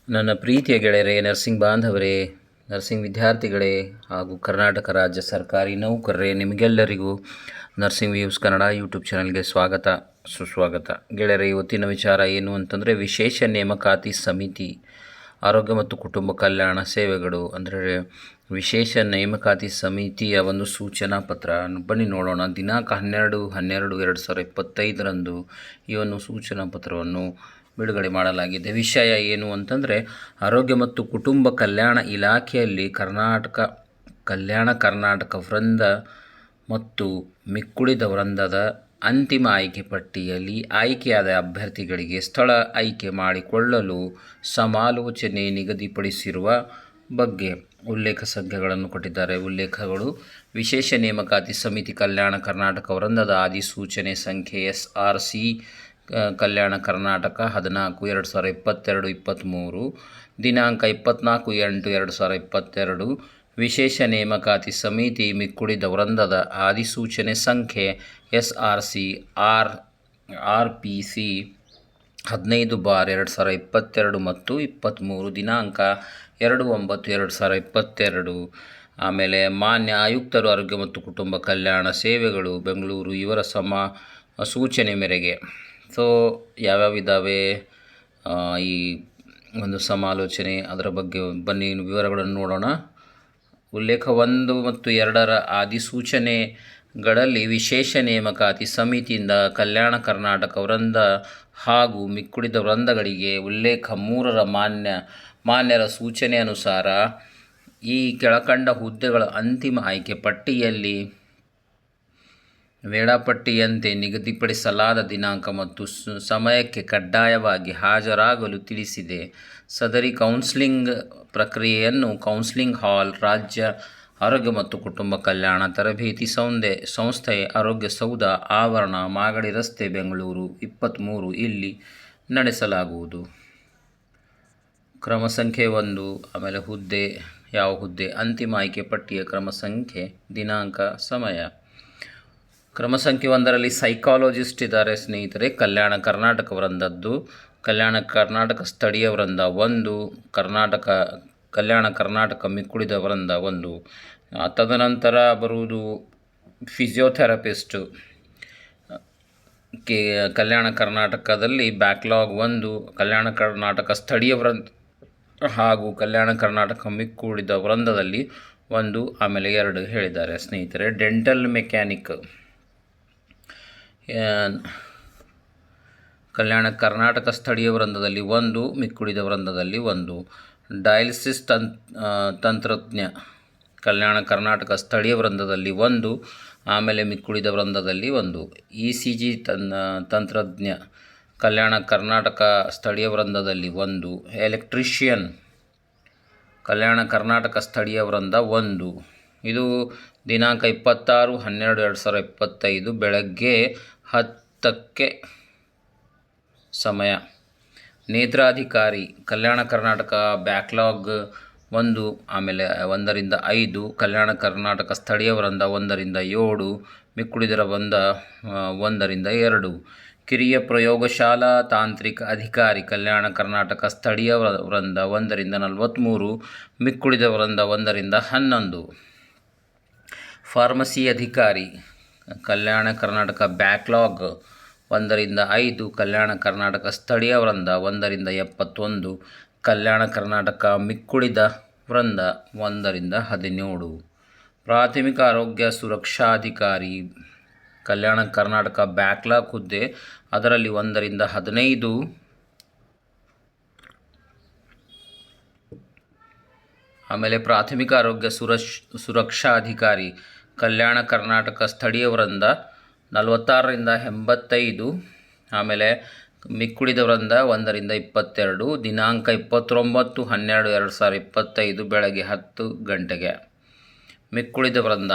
ನನ್ನ ಪ್ರೀತಿಯ ಗೆಳೆಯರೇ, ನರ್ಸಿಂಗ್ ಬಾಂಧವರೇ, ನರ್ಸಿಂಗ್ ವಿದ್ಯಾರ್ಥಿಗಳೇ ಹಾಗೂ ಕರ್ನಾಟಕ ರಾಜ್ಯ ಸರ್ಕಾರಿ ನೌಕರರೇ, ನಿಮಗೆಲ್ಲರಿಗೂ ನರ್ಸಿಂಗ್ ವ್ಯೂಸ್ ಕನ್ನಡ ಯೂಟ್ಯೂಬ್ ಚಾನಲ್ಗೆ ಸ್ವಾಗತ ಸುಸ್ವಾಗತ. ಗೆಳೆಯರೇ, ಇವತ್ತಿನ ವಿಚಾರ ಏನು ಅಂತಂದರೆ ವಿಶೇಷ ನೇಮಕಾತಿ ಸಮಿತಿ ಆರೋಗ್ಯ ಮತ್ತು ಕುಟುಂಬ ಕಲ್ಯಾಣ ಸೇವೆಗಳು ಅಂದರೆ ವಿಶೇಷ ನೇಮಕಾತಿ ಸಮಿತಿಯ ಒಂದು ಸೂಚನಾ ಪತ್ರ. ಬನ್ನಿ ನೋಡೋಣ. ದಿನಾಂಕ 12/12/2025 ಈ ಒಂದು ಸೂಚನಾ ಪತ್ರವನ್ನು ಬಿಡುಗಡೆ ಮಾಡಲಾಗಿದೆ. ವಿಷಯ ಏನು ಅಂತಂದರೆ ಆರೋಗ್ಯ ಮತ್ತು ಕುಟುಂಬ ಕಲ್ಯಾಣ ಇಲಾಖೆಯಲ್ಲಿ ಕರ್ನಾಟಕ ವೃಂದ ಮತ್ತು ಮಿಕ್ಕುಳಿದ ವೃಂದದ ಅಂತಿಮ ಆಯ್ಕೆ ಪಟ್ಟಿಯಲ್ಲಿ ಆಯ್ಕೆಯಾದ ಅಭ್ಯರ್ಥಿಗಳಿಗೆ ಸ್ಥಳ ಆಯ್ಕೆ ಮಾಡಿಕೊಳ್ಳಲು ಸಮಾಲೋಚನೆ ನಿಗದಿಪಡಿಸಿರುವ ಬಗ್ಗೆ ಉಲ್ಲೇಖ ಸಂಖ್ಯೆಗಳನ್ನು ಕೊಟ್ಟಿದ್ದಾರೆ. ಉಲ್ಲೇಖಗಳು: ವಿಶೇಷ ನೇಮಕಾತಿ ಸಮಿತಿ ಕಲ್ಯಾಣ ಕರ್ನಾಟಕ ವೃಂದದ ಅಧಿಸೂಚನೆ ಸಂಖ್ಯೆ SRC ಕಲ್ಯಾಣ ಕರ್ನಾಟಕ 14/2022-23 ದಿನಾಂಕ 24/8/2022. ವಿಶೇಷ ನೇಮಕಾತಿ ಸಮಿತಿ ಮಿಕ್ಕುಳಿದ ವೃಂದದ ಅಧಿಸೂಚನೆ ಸಂಖ್ಯೆ SRC RPC 15/2022 ಮತ್ತು 23 ದಿನಾಂಕ 2/9/2022. ಆಮೇಲೆ ಮಾನ್ಯ ಆಯುಕ್ತರು ಆರೋಗ್ಯ ಮತ್ತು ಕುಟುಂಬ ಕಲ್ಯಾಣ ಸೇವೆಗಳು ಬೆಂಗಳೂರು ಇವರ ಸೂಚನೆ ಮೇರೆಗೆ. ಸೊ ಯಾವ್ಯಾವ ಇದ್ದಾವೆ ಈ ಒಂದು ಸಮಾಲೋಚನೆ, ಅದರ ಬಗ್ಗೆ ಬನ್ನಿ ವಿವರಗಳನ್ನು ನೋಡೋಣ. ಉಲ್ಲೇಖ 1 ಮತ್ತು 2ರ ಅಧಿಸೂಚನೆಗಳಲ್ಲಿ ವಿಶೇಷ ನೇಮಕಾತಿ ಸಮಿತಿಯಿಂದ ಕಲ್ಯಾಣ ಕರ್ನಾಟಕ ವೃಂದ ಹಾಗೂ ಮಿಕ್ಕುಳಿದ ವೃಂದಗಳಿಗೆ ಉಲ್ಲೇಖ 3ರ ಮಾನ್ಯರ ಸೂಚನೆ ಅನುಸಾರ ಈ ಕೆಳಕಂಡ ಹುದ್ದೆಗಳ ಅಂತಿಮ ಆಯ್ಕೆ ಪಟ್ಟಿಯಲ್ಲಿ ವೇಳಾಪಟ್ಟಿಯಂತೆ ನಿಗದಿಪಡಿಸಲಾದ ದಿನಾಂಕ ಮತ್ತು ಸಮಯಕ್ಕೆ ಕಡ್ಡಾಯವಾಗಿ ಹಾಜರಾಗಲು ತಿಳಿಸಿದೆ. ಸದರಿ ಕೌನ್ಸಿಲಿಂಗ್ ಪ್ರಕ್ರಿಯೆಯನ್ನು ಕೌನ್ಸಿಲಿಂಗ್ ಹಾಲ್, ರಾಜ್ಯ ಆರೋಗ್ಯ ಮತ್ತು ಕುಟುಂಬ ಕಲ್ಯಾಣ ತರಬೇತಿ ಸಂಸ್ಥೆ, ಆರೋಗ್ಯ ಸೌಧ ಆವರಣ, ಮಾಗಡಿ ರಸ್ತೆ, ಬೆಂಗಳೂರು 23 ಇಲ್ಲಿ ನಡೆಸಲಾಗುವುದು. ಕ್ರಮ ಸಂಖ್ಯೆ 1. ಆಮೇಲೆ ಯಾವ ಹುದ್ದೆ, ಅಂತಿಮ ಆಯ್ಕೆ ಪಟ್ಟಿಯ ಕ್ರಮ ಸಂಖ್ಯೆ, ದಿನಾಂಕ, ಸಮಯ. ಕ್ರಮ ಸಂಖ್ಯೆ 1ರಲ್ಲಿ ಸೈಕಾಲಜಿಸ್ಟ್ ಇದ್ದಾರೆ ಸ್ನೇಹಿತರೆ. ಕಲ್ಯಾಣ ಕರ್ನಾಟಕ ವೃಂದದ್ದು ಕಲ್ಯಾಣ ಕರ್ನಾಟಕ ಸ್ಥಳೀಯ ವೃಂದ 1, ಕಲ್ಯಾಣ ಕರ್ನಾಟಕ ಮಿಕ್ಕುಳಿದ ವೃಂದ 1. ತದನಂತರ ಬರುವುದು ಫಿಸಿಯೋಥೆರಪಿಸ್ಟ್ ಕಲ್ಯಾಣ ಕರ್ನಾಟಕದಲ್ಲಿ ಬ್ಯಾಕ್ಲಾಗ್ 1, ಕಲ್ಯಾಣ ಕರ್ನಾಟಕ ಸ್ಥಳೀಯ ವೃಂದ ಹಾಗೂ ಕಲ್ಯಾಣ ಕರ್ನಾಟಕ ಮಿಕ್ಕುಳಿದ ವೃಂದದಲ್ಲಿ 1, ಆಮೇಲೆ 2 ಹೇಳಿದ್ದಾರೆ ಸ್ನೇಹಿತರೆ. ಡೆಂಟಲ್ ಮೆಕ್ಯಾನಿಕ್ ಕಲ್ಯಾಣ ಕರ್ನಾಟಕ ಸ್ಥಳೀಯ ವೃಂದದಲ್ಲಿ 1, ಮಿಕ್ಕುಳಿದ ವೃಂದದಲ್ಲಿ 1. ಡಯಾಲಿಸಿಸ್ ತಂತ್ರಜ್ಞ ಕಲ್ಯಾಣ ಕರ್ನಾಟಕ ಸ್ಥಳೀಯ ವೃಂದದಲ್ಲಿ 1, ಆಮೇಲೆ ಮಿಕ್ಕುಳಿದ ವೃಂದದಲ್ಲಿ 1. ECG ತಂತ್ರಜ್ಞ ಕಲ್ಯಾಣ ಕರ್ನಾಟಕ ಸ್ಥಳೀಯ ವೃಂದದಲ್ಲಿ 1. ಎಲೆಕ್ಟ್ರಿಷಿಯನ್ ಕಲ್ಯಾಣ ಕರ್ನಾಟಕ ಸ್ಥಳೀಯ ವೃಂದ 1. ಇದು ದಿನಾಂಕ 26/12/2025 ಬೆಳಗ್ಗೆ 10ಕ್ಕೆ ಸಮಯ. ನೇತ್ರಾಧಿಕಾರಿ ಕಲ್ಯಾಣ ಕರ್ನಾಟಕ ಬ್ಯಾಕ್ಲಾಗ್ 1, ಆಮೇಲೆ 1ರಿಂದ 5, ಕಲ್ಯಾಣ ಕರ್ನಾಟಕ ಸ್ಥಳೀಯ ವೃಂದ 1ರಿಂದ 7, ಮಿಕ್ಕುಳಿದ ವೃಂದ 1ರಿಂದ 2. ಕಿರಿಯ ಪ್ರಯೋಗಶಾಲಾ ತಾಂತ್ರಿಕ ಅಧಿಕಾರಿ ಕಲ್ಯಾಣ ಕರ್ನಾಟಕ ಸ್ಥಳೀಯ ವೃಂದ 1ರಿಂದ 43, ಮಿಕ್ಕುಳಿದ ವೃಂದ 1ರಿಂದ 11. ಫಾರ್ಮಸಿ ಅಧಿಕಾರಿ ಕಲ್ಯಾಣ ಕರ್ನಾಟಕ ಬ್ಯಾಕ್ಲಾಗ್ 1ರಿಂದ 5, ಕಲ್ಯಾಣ ಕರ್ನಾಟಕ ಸ್ಥಳೀಯ ವೃಂದ 1ರಿಂದ 71, ಕಲ್ಯಾಣ ಕರ್ನಾಟಕ ಮಿಕ್ಕುಳಿದ ವೃಂದ 1ರಿಂದ 17. ಪ್ರಾಥಮಿಕ ಆರೋಗ್ಯ ಸುರಕ್ಷಾಧಿಕಾರಿ ಕಲ್ಯಾಣ ಕರ್ನಾಟಕ ಬ್ಯಾಕ್ಲಾಗ್ ಹುದ್ದೆ, ಅದರಲ್ಲಿ 1ರಿಂದ 15, ಆಮೇಲೆ ಪ್ರಾಥಮಿಕ ಆರೋಗ್ಯ ಸುರಕ್ಷಾಧಿಕಾರಿ ಕಲ್ಯಾಣ ಕರ್ನಾಟಕ ಸ್ಥಳೀಯ ವೃಂದ 46ರಿಂದ 85, ಆಮೇಲೆ ಮಿಕ್ಕುಳಿದ ವೃಂದ 1ರಿಂದ 22. ದಿನಾಂಕ 29/12/2025 ಬೆಳಗ್ಗೆ 10 ಗಂಟೆಗೆ. ಮಿಕ್ಕುಳಿದ ವೃಂದ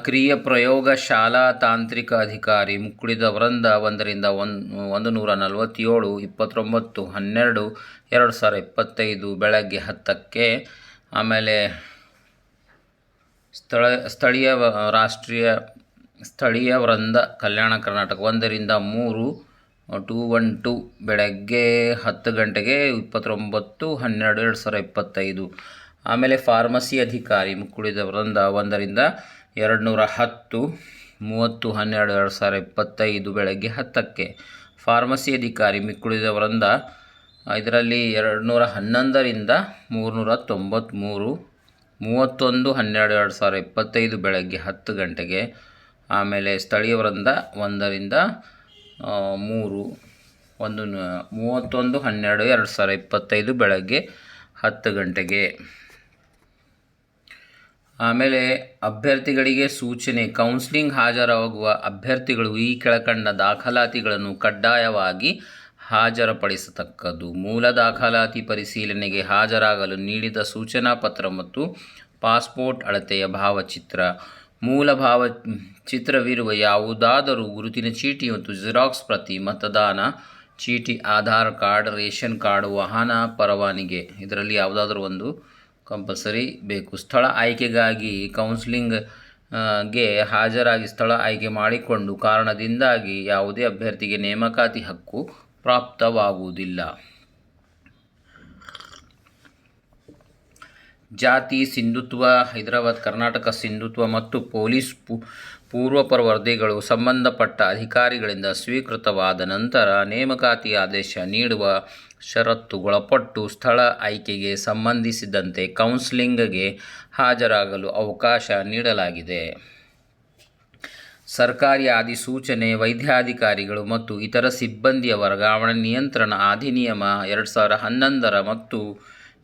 ಕಿರಿಯ ಪ್ರಯೋಗಶಾಲಾ ತಾಂತ್ರಿಕ ಅಧಿಕಾರಿ ಮಿಕ್ಕುಳಿದ ವೃಂದ 1ರಿಂದ 147, 29/12/2025 ಬೆಳಗ್ಗೆ 10ಕ್ಕೆ. ಆಮೇಲೆ ಸ್ಥಳೀಯ ವೃಂದ ಕಲ್ಯಾಣ ಕರ್ನಾಟಕ 1ರಿಂದ 3, 212 ಬೆಳಗ್ಗೆ 10 ಗಂಟೆಗೆ 29/12/2025. ಆಮೇಲೆ ಫಾರ್ಮಸಿ ಅಧಿಕಾರಿ ಮುಕ್ಕುಳಿದ ವೃಂದ 1ರಿಂದ 210 30/12/2025 ಬೆಳಗ್ಗೆ 10ಕ್ಕೆ. ಫಾರ್ಮಸಿ ಅಧಿಕಾರಿ ಮಿಕ್ಕುಳಿದ ವೃಂದ ಇದರಲ್ಲಿ 211ರಿಂದ 393 31/12/2025 ಬೆಳಗ್ಗೆ 10 ಗಂಟೆಗೆ. ಆಮೇಲೆ ಸ್ಥಳೀಯ ವೃಂದ 1ರಿಂದ 3 31/12/2025 ಬೆಳಗ್ಗೆ 10 ಗಂಟೆಗೆ. ಆಮೇಲೆ ಅಭ್ಯರ್ಥಿಗಳಿಗೆ ಸೂಚನೆ. ಕೌನ್ಸಿಲಿಂಗ್ ಹಾಜರಾಗುವ ಅಭ್ಯರ್ಥಿಗಳು ಈ ಕೆಳಕಂಡ ದಾಖಲಾತಿಗಳನ್ನು ಕಡ್ಡಾಯವಾಗಿ ಹಾಜರುಪಡಿಸತಕ್ಕದ್ದು: ಮೂಲ ದಾಖಲಾತಿ ಪರಿಶೀಲನೆಗೆ ಹಾಜರಾಗಲು ನೀಡಿದ ಸೂಚನಾ ಪತ್ರ ಮತ್ತು ಪಾಸ್ಪೋರ್ಟ್ ಅಳತೆಯ ಭಾವಚಿತ್ರ. ಮೂಲ ಭಾವಚಿತ್ರವಿರುವ ಯಾವುದಾದರೂ ಗುರುತಿನ ಚೀಟಿ ಮತ್ತು ಜೆರಾಕ್ಸ್ ಪ್ರತಿ, ಮತದಾನ ಚೀಟಿ, ಆಧಾರ್ ಕಾರ್ಡ್, ರೇಷನ್ ಕಾರ್ಡ್, ವಾಹನ ಪರವಾನಗಿ ಇದರಲ್ಲಿ ಯಾವುದಾದ್ರೂ ಒಂದು ಕಂಪಲ್ಸರಿ ಬೇಕು. ಸ್ಥಳ ಆಯ್ಕೆಗಾಗಿ ಕೌನ್ಸಿಲಿಂಗ್ಗೆ ಹಾಜರಾಗಿ ಸ್ಥಳ ಆಯ್ಕೆ ಮಾಡಿಕೊಂಡು ಕಾರಣದಿಂದಾಗಿ ಯಾವುದೇ ಅಭ್ಯರ್ಥಿಗೆ ನೇಮಕಾತಿ ಹಕ್ಕು ಪ್ರಾಪ್ತವಾಗುವುದಿಲ್ಲ. ಜಾತಿ ಸಿಂಧುತ್ವ. ಹೈದರಾಬಾದ್ ಕರ್ನಾಟಕ ಸಿಂಧುತ್ವ ಮತ್ತು ಪೊಲೀಸ್ ಪೂರ್ವಪರ ವರದಿಗಳು ಸಂಬಂಧಪಟ್ಟ ಅಧಿಕಾರಿಗಳಿಂದ ಸ್ವೀಕೃತವಾದ ನಂತರ ನೇಮಕಾತಿ ಆದೇಶ ನೀಡುವ ಷರತ್ತುಗೊಳಪಟ್ಟು ಸ್ಥಳ ಆಯ್ಕೆಗೆ ಸಂಬಂಧಿಸಿದಂತೆ ಕೌನ್ಸಿಲಿಂಗ್ಗೆ ಹಾಜರಾಗಲು ಅವಕಾಶ ನೀಡಲಾಗಿದೆ. ಸರ್ಕಾರಿ ಅಧಿಸೂಚನೆ, ವೈದ್ಯಾಧಿಕಾರಿಗಳು ಮತ್ತು ಇತರ ಸಿಬ್ಬಂದಿಯ ವರ್ಗಾವಣೆ ನಿಯಂತ್ರಣ ಅಧಿನಿಯಮ 2011 ಮತ್ತು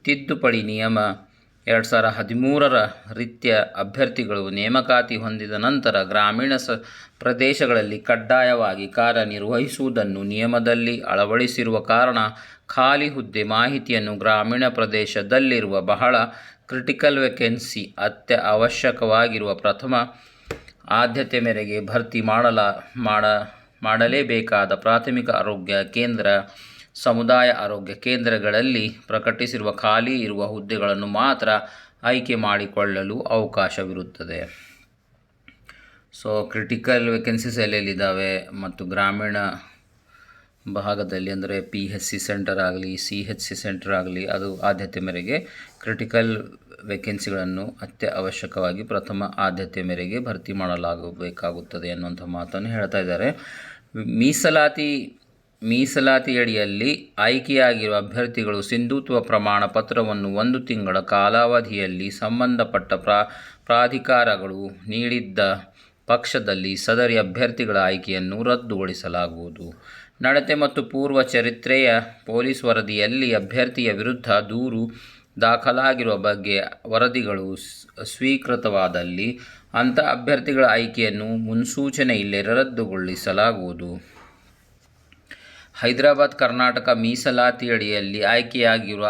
ತಿದ್ದುಪಡಿ ನಿಯಮ 2013 ರೀತ್ಯ ಅಭ್ಯರ್ಥಿಗಳು ನೇಮಕಾತಿ ಹೊಂದಿದ ನಂತರ ಗ್ರಾಮೀಣ ಪ್ರದೇಶಗಳಲ್ಲಿ ಕಡ್ಡಾಯವಾಗಿ ಕಾರ್ಯನಿರ್ವಹಿಸುವುದನ್ನು ನಿಯಮದಲ್ಲಿ ಅಳವಡಿಸಿರುವ ಕಾರಣ ಖಾಲಿ ಹುದ್ದೆ ಮಾಹಿತಿಯನ್ನು ಗ್ರಾಮೀಣ ಪ್ರದೇಶದಲ್ಲಿರುವ ಬಹಳ ಕ್ರಿಟಿಕಲ್ ವೇಕೆನ್ಸಿ ಅತ್ಯವಶ್ಯಕವಾಗಿರುವ ಪ್ರಥಮ ಆದ್ಯತೆ ಮೇರೆಗೆ ಭರ್ತಿ ಮಾಡಲೇಬೇಕಾದ ಪ್ರಾಥಮಿಕ ಆರೋಗ್ಯ ಕೇಂದ್ರ, ಸಮುದಾಯ ಆರೋಗ್ಯ ಕೇಂದ್ರಗಳಲ್ಲಿ ಪ್ರಕಟಿಸಿರುವ ಖಾಲಿ ಇರುವ ಹುದ್ದೆಗಳನ್ನು ಮಾತ್ರ ಆಯ್ಕೆ ಮಾಡಿಕೊಳ್ಳಲು ಅವಕಾಶವಿರುತ್ತದೆ. ಸೊ ಕ್ರಿಟಿಕಲ್ ವೇಕೆನ್ಸೀಸ್ ಎಲ್ಲೆಲ್ಲಿದ್ದಾವೆ ಮತ್ತು ಗ್ರಾಮೀಣ ಭಾಗದಲ್ಲಿ ಅಂದರೆ PHC ಸೆಂಟರ್ ಆಗಲಿ, CHC ಸೆಂಟರ್ ಆಗಲಿ, ಅದು ಆದ್ಯತೆ ಮೇರೆಗೆ ಕ್ರಿಟಿಕಲ್ ವೇಕೆನ್ಸಿಗಳನ್ನು ಅತ್ಯವಶ್ಯಕವಾಗಿ ಪ್ರಥಮ ಆದ್ಯತೆ ಮೇರೆಗೆ ಭರ್ತಿ ಮಾಡಲಾಗಬೇಕಾಗುತ್ತದೆ ಅನ್ನುವಂಥ ಮಾತನ್ನು ಹೇಳ್ತಾ ಇದ್ದಾರೆ. ಮೀಸಲಾತಿಯಡಿಯಲ್ಲಿ ಆಯ್ಕೆಯಾಗಿರುವ ಅಭ್ಯರ್ಥಿಗಳು ಸಿಂಧುತ್ವ ಪ್ರಮಾಣ ಪತ್ರವನ್ನು 1 ತಿಂಗಳ ಕಾಲಾವಧಿಯಲ್ಲಿ ಸಂಬಂಧಪಟ್ಟ ಪ್ರಾಧಿಕಾರಗಳು ನೀಡಿದ್ದ ಪಕ್ಷದಲ್ಲಿ ಸದರಿ ಅಭ್ಯರ್ಥಿಗಳ ಆಯ್ಕೆಯನ್ನು ರದ್ದುಗೊಳಿಸಲಾಗುವುದು. ನಡತೆ ಮತ್ತು ಪೂರ್ವ ಚರಿತ್ರೆಯ ಪೊಲೀಸ್ ವರದಿಯಲ್ಲಿ ಅಭ್ಯರ್ಥಿಯ ವಿರುದ್ಧ ದೂರು ದಾಖಲಾಗಿರುವ ಬಗ್ಗೆ ವರದಿಗಳು ಸ್ವೀಕೃತವಾದಲ್ಲಿ ಅಂಥ ಅಭ್ಯರ್ಥಿಗಳ ಆಯ್ಕೆಯನ್ನು ಮುನ್ಸೂಚನೆ ಇಲ್ಲದೆ ರದ್ದುಗೊಳಿಸಲಾಗುವುದು. ಹೈದರಾಬಾದ್ ಕರ್ನಾಟಕ ಮೀಸಲಾತಿಯಡಿಯಲ್ಲಿ ಆಯ್ಕೆಯಾಗಿರುವ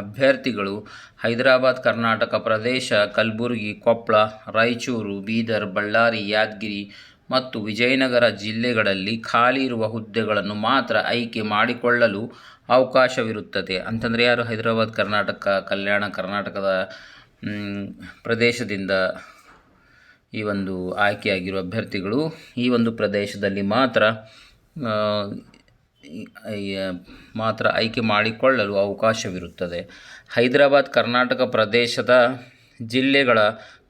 ಅಭ್ಯರ್ಥಿಗಳು ಹೈದರಾಬಾದ್ ಕರ್ನಾಟಕ ಪ್ರದೇಶ, ಕಲಬುರಗಿ, ಕೊಪ್ಪಳ, ರಾಯಚೂರು, ಬೀದರ್, ಬಳ್ಳಾರಿ, ಯಾದಗಿರಿ ಮತ್ತು ವಿಜಯನಗರ ಜಿಲ್ಲೆಗಳಲ್ಲಿ ಖಾಲಿ ಇರುವ ಹುದ್ದೆಗಳನ್ನು ಮಾತ್ರ ಆಯ್ಕೆ ಮಾಡಿಕೊಳ್ಳಲು ಅವಕಾಶವಿರುತ್ತದೆ. ಅಂತಂದರೆ ಯಾರು ಹೈದರಾಬಾದ್ ಕರ್ನಾಟಕ, ಕಲ್ಯಾಣ ಕರ್ನಾಟಕದ ಪ್ರದೇಶದಿಂದ ಈ ಒಂದು ಆಯ್ಕೆಯಾಗಿರುವ ಅಭ್ಯರ್ಥಿಗಳು ಈ ಒಂದು ಪ್ರದೇಶದಲ್ಲಿ ಮಾತ್ರ ಆಯ್ಕೆ ಮಾಡಿಕೊಳ್ಳಲು ಅವಕಾಶವಿರುತ್ತದೆ. ಹೈದರಾಬಾದ್ ಕರ್ನಾಟಕ ಪ್ರದೇಶದ ಜಿಲ್ಲೆಗಳ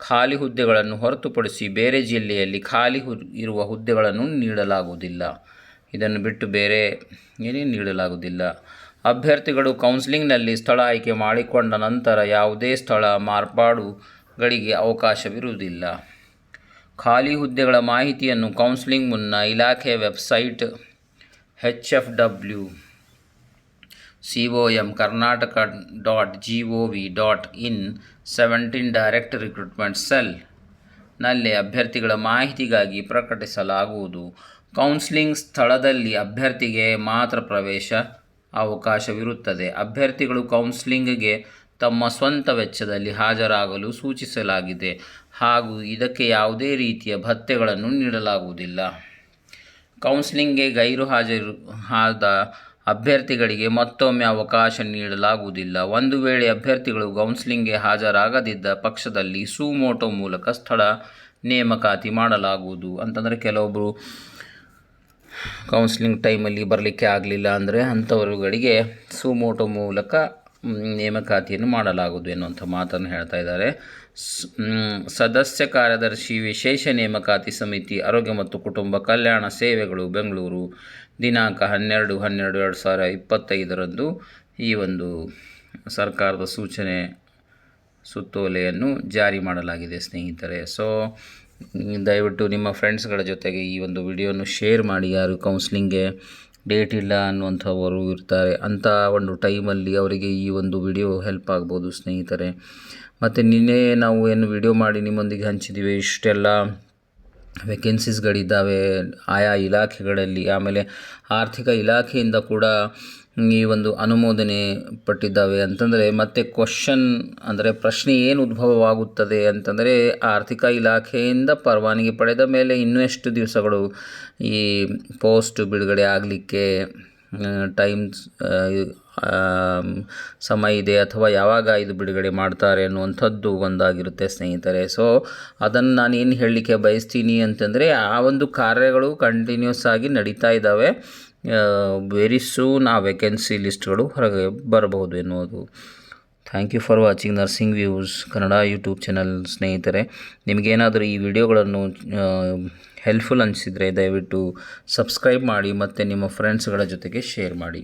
ಖಾಲಿ ಹುದ್ದೆಗಳನ್ನು ಹೊರತುಪಡಿಸಿ ಬೇರೆ ಜಿಲ್ಲೆಯಲ್ಲಿ ಖಾಲಿ ಇರುವ ಹುದ್ದೆಗಳನ್ನು ನೀಡಲಾಗುವುದಿಲ್ಲ. ಇದನ್ನು ಬಿಟ್ಟು ಬೇರೆ ಏನೇನು ನೀಡಲಾಗುವುದಿಲ್ಲ. ಅಭ್ಯರ್ಥಿಗಳು ಕೌನ್ಸಿಲಿಂಗ್ನಲ್ಲಿ ಸ್ಥಳ ಆಯ್ಕೆ ಮಾಡಿಕೊಂಡ ನಂತರ ಯಾವುದೇ ಸ್ಥಳ ಮಾರ್ಪಾಡುಗಳಿಗೆ ಅವಕಾಶವಿರುವುದಿಲ್ಲ. ಖಾಲಿ ಹುದ್ದೆಗಳ ಮಾಹಿತಿಯನ್ನು ಕೌನ್ಸಿಲಿಂಗ್ ಮುನ್ನ ಇಲಾಖೆಯ website hfw.com/karnataka.gov.in 17 direct recruitment cell ನಲ್ಲಿ ಅಭ್ಯರ್ಥಿಗಳ ಮಾಹಿತಿಗಾಗಿ ಪ್ರಕಟಿಸಲಾಗುವುದು. ಕೌನ್ಸಿಲಿಂಗ್ ಸ್ಥಳದಲ್ಲಿ ಅಭ್ಯರ್ಥಿಗೆ ಮಾತ್ರ ಪ್ರವೇಶ ಅವಕಾಶವಿರುತ್ತದೆ. ಅಭ್ಯರ್ಥಿಗಳು ಕೌನ್ಸಿಲಿಂಗ್ಗೆ ತಮ್ಮ ಸ್ವಂತ ವೆಚ್ಚದಲ್ಲಿ ಹಾಜರಾಗಲು ಸೂಚಿಸಲಾಗಿದೆ ಹಾಗೂ ಇದಕ್ಕೆ ಯಾವುದೇ ರೀತಿಯ ಭತ್ಯೆಗಳನ್ನು ನೀಡಲಾಗುವುದಿಲ್ಲ. ಕೌನ್ಸಿಲಿಂಗ್ಗೆ ಗೈರು ಹಾಜರಾದ ಅಭ್ಯರ್ಥಿಗಳಿಗೆ ಮತ್ತೊಮ್ಮೆ ಅವಕಾಶ ನೀಡಲಾಗುವುದಿಲ್ಲ. ಒಂದು ವೇಳೆ ಅಭ್ಯರ್ಥಿಗಳು ಕೌನ್ಸಿಲಿಂಗ್ಗೆ ಹಾಜರಾಗದಿದ್ದ ಪಕ್ಷದಲ್ಲಿ ಸುಮೋಟೋ ಮೂಲಕ ಸ್ಥಳ ನೇಮಕಾತಿ ಮಾಡಲಾಗುವುದು. ಅಂತಂದರೆ ಕೆಲವೊಬ್ಬರು ಕೌನ್ಸ್ಲಿಂಗ್ ಟೈಮಲ್ಲಿ ಬರಲಿಕ್ಕೆ ಆಗಲಿಲ್ಲ ಅಂದರೆ ಅಂಥವರುಗಳಿಗೆ ಸುಮೋಟೋ ಮೂಲಕ ನೇಮಕಾತಿಯನ್ನು ಮಾಡಲಾಗುವುದು ಎನ್ನುವಂಥ ಮಾತನ್ನು ಹೇಳ್ತಾ ಇದ್ದಾರೆ. ಸದಸ್ಯ ಕಾರ್ಯದರ್ಶಿ ವಿಶೇಷ ನೇಮಕಾತಿ ಸಮಿತಿ ಆರೋಗ್ಯ ಮತ್ತು ಕುಟುಂಬ ಕಲ್ಯಾಣ ಸೇವೆಗಳು ಬೆಂಗಳೂರು ದಿನಾಂಕ 12/12/2025 ಈ ಒಂದು ಸರ್ಕಾರದ ಸೂಚನೆ ಸುತ್ತೋಲೆಯನ್ನು ಜಾರಿ ಮಾಡಲಾಗಿದೆ ಸ್ನೇಹಿತರೆ. ಸೊ ದಯವಿಟ್ಟು ನಿಮ್ಮ ಫ್ರೆಂಡ್ಸ್ಗಳ ಜೊತೆಗೆ ಈ ಒಂದು ವಿಡಿಯೋನು ಶೇರ್ ಮಾಡಿ. ಯಾರು ಕೌನ್ಸ್ಲಿಂಗ್ಗೆ ಡೇಟ್ ಇಲ್ಲ ಅನ್ನುವಂಥವರು ಇರ್ತಾರೆ, ಅಂಥ ಒಂದು ಟೈಮಲ್ಲಿ ಅವರಿಗೆ ಈ ಒಂದು ವಿಡಿಯೋ ಹೆಲ್ಪ್ ಆಗ್ಬೋದು ಸ್ನೇಹಿತರೆ. ಮತ್ತು ನಿನ್ನೆ ನಾವು ಏನು ವಿಡಿಯೋ ಮಾಡಿ ನಿಮ್ಮೊಂದಿಗೆ ಹಂಚಿದ್ದೀವಿ, ಇಷ್ಟೆಲ್ಲ ವೇಕೆನ್ಸೀಸ್ಗಳಿದ್ದಾವೆ ಆಯಾ ಇಲಾಖೆಗಳಲ್ಲಿ. ಆಮೇಲೆ ಆರ್ಥಿಕ ಇಲಾಖೆಯಿಂದ ಕೂಡ ಈ ಒಂದು ಅನುಮೋದನೆ ಪಟ್ಟಿದ್ದಾವೆ ಅಂತಂದರೆ, ಮತ್ತೆ ಕ್ವಶನ್ ಅಂದರೆ ಪ್ರಶ್ನೆ ಏನು ಉದ್ಭವವಾಗುತ್ತದೆ ಅಂತಂದರೆ, ಆರ್ಥಿಕ ಇಲಾಖೆಯಿಂದ ಪರವಾನಗಿ ಪಡೆದ ಮೇಲೆ ಇನ್ನೂ ಎಷ್ಟು ದಿವಸಗಳು ಈ ಪೋಸ್ಟ್ ಬಿಡುಗಡೆ ಆಗಲಿಕ್ಕೆ ಟೈಮ್ಸ್ ಸಮಯ ಇದೆ, ಅಥವಾ ಯಾವಾಗ ಇದು ಬಿಡುಗಡೆ ಮಾಡ್ತಾರೆ ಅನ್ನುವಂಥದ್ದು ಒಂದಾಗಿರುತ್ತೆ ಸ್ನೇಹಿತರೆ. ಸೊ ಅದನ್ನು ನಾನು ಏನು ಹೇಳಲಿಕ್ಕೆ ಬಯಸ್ತೀನಿ ಅಂತಂದರೆ, ಆ ಒಂದು ಕಾರ್ಯಗಳು ಕಂಟಿನ್ಯೂಸ್ ಆಗಿ ನಡೀತಾ ಇದ್ದಾವೆ. ವೆರಿ ಸೂನ್ ಆ ವೇಕೆನ್ಸಿ ಲಿಸ್ಟ್ಗಳು ಹೊರಗೆ ಬರಬಹುದು ಎನ್ನುವುದು. Thank you for watching nursing views Kannada YouTube channel ಸ್ನೇಹಿತರೆ. ನಿಮಗೇನಾದರೂ ಈ ವಿಡಿಯೋಗಳನ್ನು ಹೆಲ್ಪ್ಫುಲ್ ಅನಿಸಿದರೆ ದಯವಿಟ್ಟು ಸಬ್ಸ್ಕ್ರೈಬ್ ಮಾಡಿ ಮತ್ತು ನಿಮ್ಮ ಫ್ರೆಂಡ್ಸ್ಗಳ ಜೊತೆಗೆ ಶೇರ್ ಮಾಡಿ.